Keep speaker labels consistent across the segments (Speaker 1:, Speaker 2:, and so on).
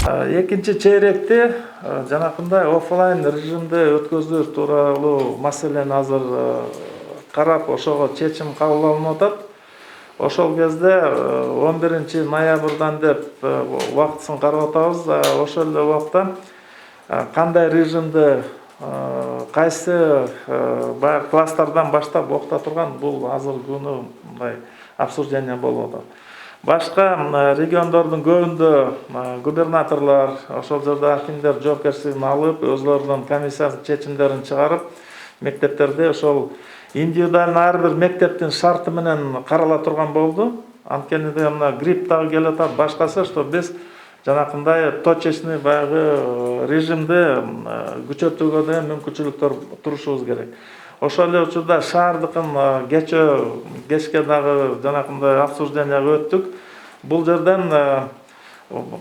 Speaker 1: Экинчи чейректе жанакындай оффлайн режимде өткөзүү тууралуу маселени азыр карап, ошого чечим кабыл алынып атат. Ошол кезде 11 ноябрдан деп убактысын карап атабыз. Ошол эле убакта кандай режимде кайсы баягы класстардан баштап окута турган, бул азыркы күнү мындай обсуждение болуп атат. Башка региондордун көбүндө губернаторлор, ошол жерде акимдер жоопкерчилигин алып, өзлөрүнүн комиссия чечимдерин чыгарып, мектептерде ошол индивидуально ар бир мектептин шарты менен карала турган болду. Анткени мына грипп дагы келип атат, башкасы, что биз жанакындай точечный баягы режимде күчөтүүгө да мүмкүнчүлүктөр турушубуз керек. Ошол эле учурда шаардыкын кечке дагы жанакындай обсужденияга өттүк. Бул жерден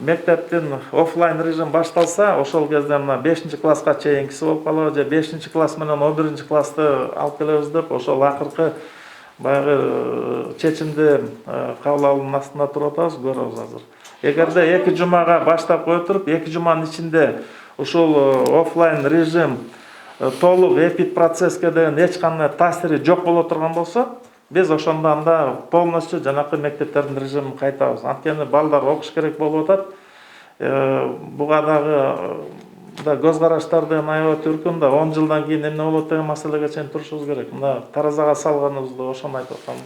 Speaker 1: мектептин оффлайн режим башталса, ошол кезде мына 5-класска чейинкиси болуп калабы, же 5-класс менен 11-классты алып келебиз деп, ошол акыркы баягы чечимди кабыл алуунун астында туруп атабыз, көрөбүз азыр. Эгерде 2 жумага баштап кое туруп, 2 жуманын ичинде ушул оффлайн режим толук эпид процесске деген эч кандай таасири жок боло турган болсо, биз ошондо анда полностью жанакы мектептердин режимин кайтабыз. Анткени балдар окуш керек болуп атат. Буга дагы көз караштар деген аябай түркүн да 10 жылдан кийин эмне болот деген маселеге чейин турушубуз керек. Мына таразага салганыбызды ошону айтып атам.